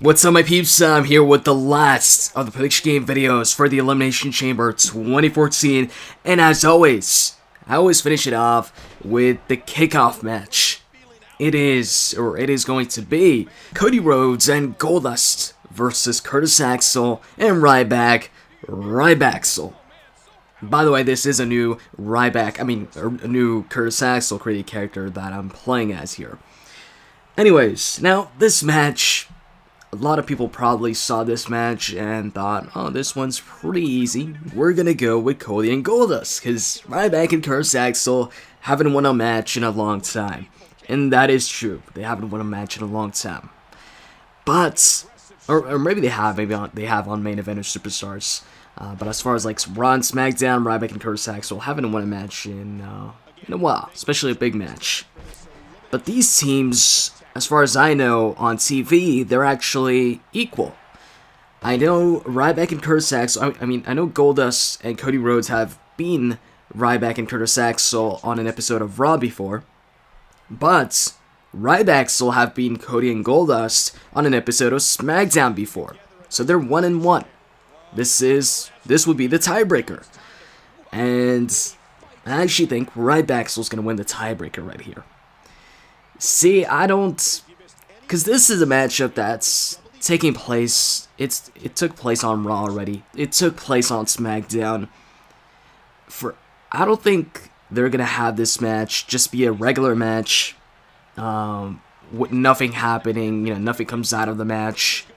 What's up, my peeps? I'm here with the last of the prediction game videos for the Elimination Chamber 2014, and as always, I always finish it off with the kickoff match. It is going to be Cody Rhodes and Goldust versus Curtis Axel and RybackXel. By the way, this is a new a new Curtis Axel created character that I'm playing as here. Anyways, now this match, a lot of people probably saw this match and thought, oh, this one's pretty easy. We're gonna go with Cody and Goldust, because Ryback and Curtis Axel haven't won a match in a long time. And that is true. They haven't won a match in a long time. But, or maybe they have, they have on Main Event or Superstars. But as far as like Raw and SmackDown, Ryback and Curtis Axel haven't won a match in a while, especially a big match. But these teams, as far as I know, on TV, they're actually equal. I know Ryback and Curtis Axel, I know Goldust and Cody Rhodes have beaten Ryback and Curtis Axel on an episode of Raw before, but RybackXel have beaten Cody and Goldust on an episode of SmackDown before. So they're 1-1. This would be the tiebreaker. And I actually think RybackXel's going to win the tiebreaker right here. See, I don't, because this is a matchup that's taking place, it took place on Raw already, it took place on SmackDown. I don't think they're going to have this match just be a regular match, with nothing happening, nothing comes out of the match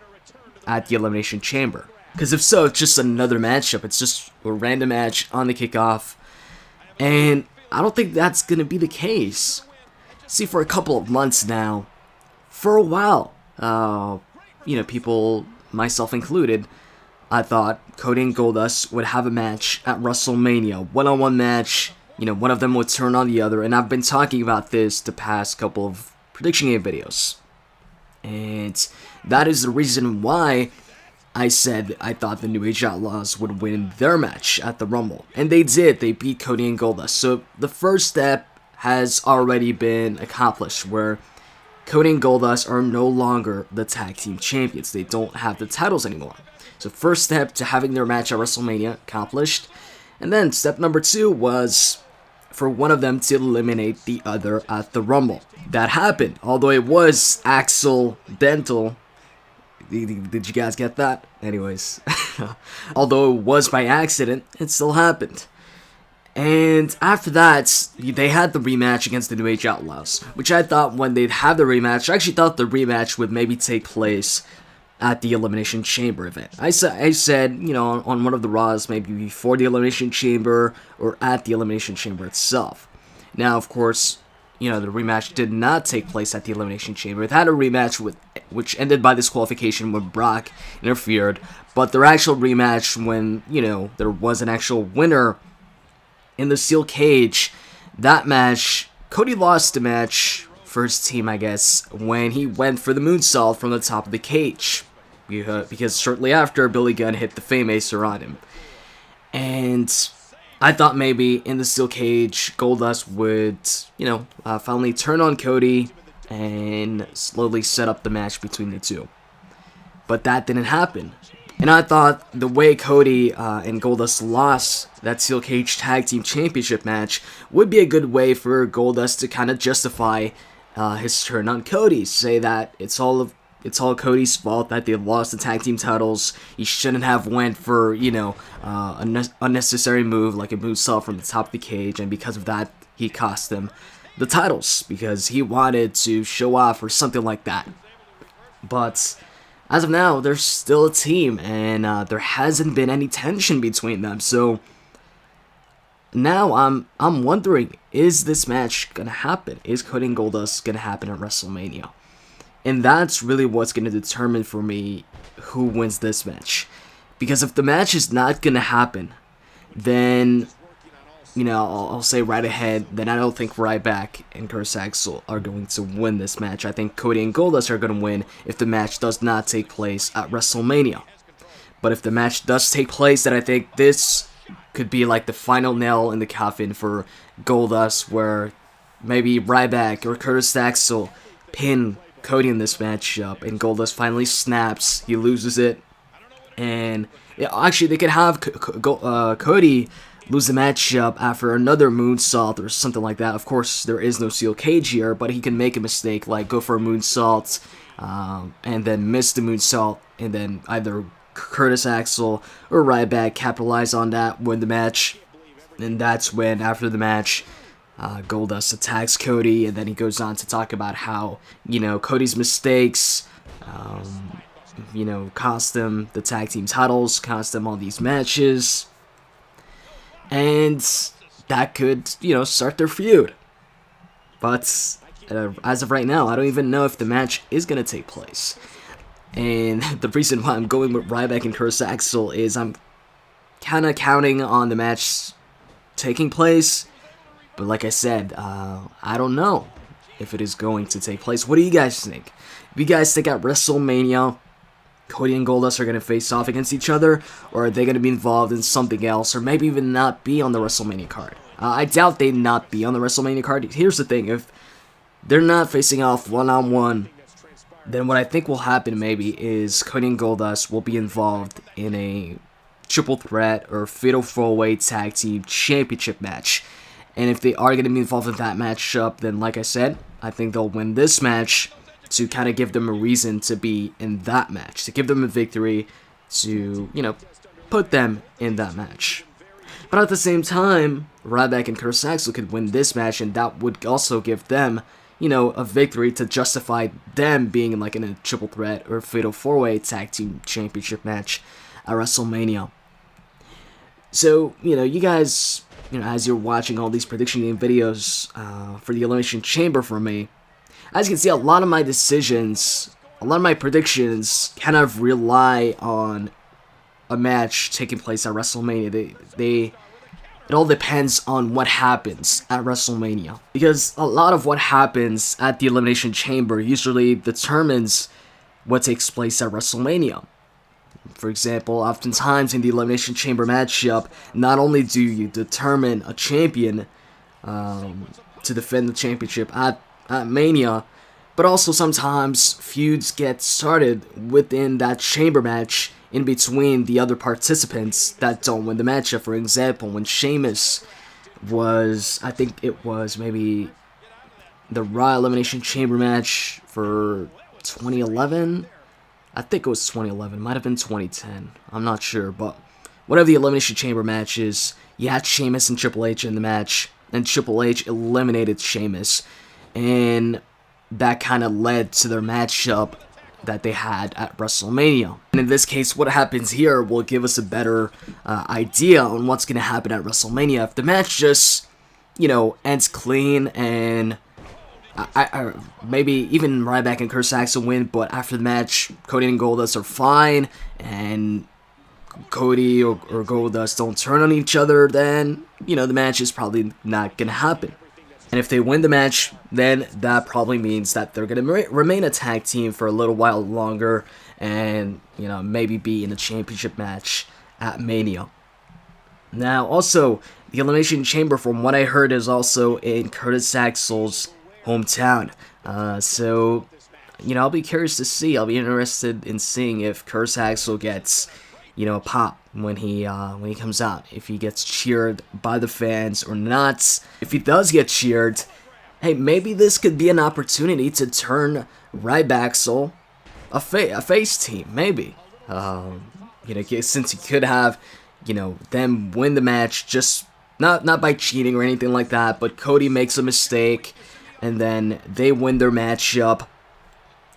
at the Elimination Chamber. Because if so, it's just another matchup, it's just a random match on the kickoff, and I don't think that's going to be the case. See, for a couple of months now, for a while, people, myself included, I thought Cody and Goldust would have a match at WrestleMania, one-on-one match, one of them would turn on the other, and I've been talking about this the past couple of prediction game videos. And that is the reason why I said I thought the New Age Outlaws would win their match at the Rumble. And they did, they beat Cody and Goldust. So the first step has already been accomplished, where Cody and Goldust are no longer the tag team champions. They don't have the titles anymore. So first step to having their match at WrestleMania accomplished. And then step number 2 was for one of them to eliminate the other at the Rumble. That happened, although it was accidental. Did you guys get that? Anyways, although it was by accident, it still happened. And after that, they had the rematch against the New Age Outlaws, which I thought when they'd have the rematch, I actually thought the rematch would maybe take place at the Elimination Chamber event. I said, on one of the Raws, maybe before the Elimination Chamber or at the Elimination Chamber itself. Now, of course, the rematch did not take place at the Elimination Chamber. It had a rematch which ended by disqualification when Brock interfered, but their actual rematch when, there was an actual winner in the steel cage, that match, Cody lost the match for his team, I guess, when he went for the moonsault from the top of the cage. Because shortly after, Billy Gunn hit the Fame-Acer on him. And I thought maybe in the steel cage, Goldust would, finally turn on Cody and slowly set up the match between the two. But that didn't happen. And I thought the way Cody and Goldust lost that Steel Cage Tag Team Championship match would be a good way for Goldust to kind of justify his turn on Cody. Say that it's all Cody's fault that they lost the tag team titles. He shouldn't have went for, an unnecessary move like a moonsault from the top of the cage, and because of that, he cost them the titles because he wanted to show off or something like that. But as of now, they're still a team, and there hasn't been any tension between them. So now I'm wondering, is this match gonna happen? Is Cody and Goldust gonna happen at WrestleMania? And that's really what's gonna determine for me who wins this match. Because if the match is not gonna happen, then I'll say right ahead, then I don't think Ryback and Curtis Axel are going to win this match. I think Cody and Goldust are going to win if the match does not take place at WrestleMania. But if the match does take place, then I think this could be like the final nail in the coffin for Goldust, where maybe Ryback or Curtis Axel pin Cody in this matchup, and Goldust finally snaps. He loses it, and yeah, actually they could have Cody lose the matchup after another moonsault or something like that. Of course, there is no steel cage here, but he can make a mistake, like go for a moonsault, and then miss the moonsault, and then either Curtis Axel or Ryback capitalize on that, win the match, and that's when, after the match, Goldust attacks Cody, and then he goes on to talk about how, Cody's mistakes, cost him the tag team titles, cost him all these matches, and that could, start their feud. But as of right now, I don't even know if the match is going to take place. And the reason why I'm going with Ryback and Curtis Axel is I'm kind of counting on the match taking place. But like I said, I don't know if it is going to take place. What do you guys think? If you guys think at WrestleMania, Cody and Goldust are going to face off against each other, or are they going to be involved in something else, or maybe even not be on the WrestleMania card? I doubt they'd not be on the WrestleMania card. Here's the thing, if they're not facing off one-on-one, then what I think will happen maybe is Cody and Goldust will be involved in a triple threat or fatal four-way tag team championship match. And if they are going to be involved in that matchup, then like I said, I think they'll win this match to kind of give them a reason to be in that match, to give them a victory, to, put them in that match. But at the same time, Ryback and Curtis Axel could win this match, and that would also give them, a victory to justify them being in a triple threat or fatal four-way tag team championship match at WrestleMania. So, you guys, as you're watching all these prediction game videos for the Elimination Chamber from me, as you can see, a lot of my predictions kind of rely on a match taking place at WrestleMania. It all depends on what happens at WrestleMania, because a lot of what happens at the Elimination Chamber usually determines what takes place at WrestleMania. For example, oftentimes in the Elimination Chamber matchup, not only do you determine a champion to defend the championship at Mania, but also sometimes feuds get started within that chamber match in between the other participants that don't win the matchup. For example, when Sheamus was, I think it was maybe the Raw Elimination Chamber match for 2011. I think it was 2011. Might have been 2010. I'm not sure, but whatever the Elimination Chamber match is, you had Sheamus and Triple H in the match, and Triple H eliminated Sheamus, and that kind of led to their matchup that they had at WrestleMania. And in this case, what happens here will give us a better idea on what's going to happen at WrestleMania. If the match just, ends clean, and maybe even Ryback and Curtis Axel win, but after the match, Cody and Goldust are fine, and Cody or Goldust don't turn on each other, then, the match is probably not going to happen. And if they win the match, then that probably means that they're going to remain a tag team for a little while longer, and, maybe be in a championship match at Mania. Now, also, the Elimination Chamber, from what I heard, is also in Curtis Axel's hometown. So, I'll be curious to see. I'll be interested in seeing if Curtis Axel gets, a pop when he comes out, if he gets cheered by the fans or not. If he does get cheered, hey, maybe this could be an opportunity to turn RybackXel a face team, maybe. Since he could have, them win the match, just not by cheating or anything like that, but Cody makes a mistake, and then they win their matchup,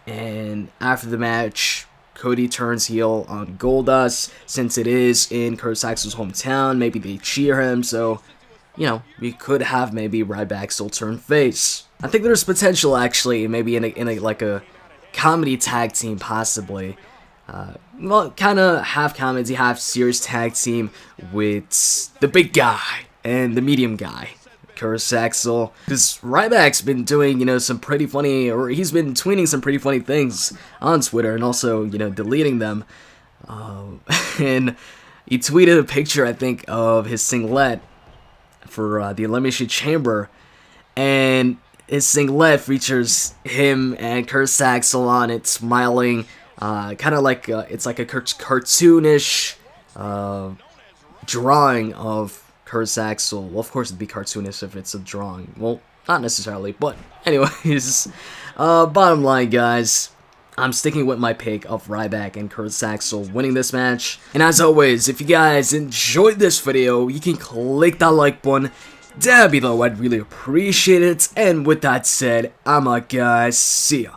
and after the match, Cody turns heel on Goldust. Since it is in Curtis Axel's hometown, maybe they cheer him, so, we could have maybe RybackXel turn face. I think there's potential, actually, maybe in a comedy tag team, possibly. Kind of half comedy, half serious tag team with the big guy and the medium guy, Curtis Axel. Because Ryback's been doing, some pretty funny, or he's been tweeting some pretty funny things on Twitter, and also, deleting them. And he tweeted a picture, I think, of his singlet for the Elimination Chamber, and His singlet features him and Curtis Axel on it, smiling, kind of like it's like a cartoonish drawing of Curtis Axel. Well, of course it'd be cartoonish if it's a drawing. Well, not necessarily, but anyways, bottom line, guys, I'm sticking with my pick of Ryback and Curtis Axel winning this match. And as always, if you guys enjoyed this video, you can click that like button down below. I'd really appreciate it. And with that said, I'm out, guys. See ya.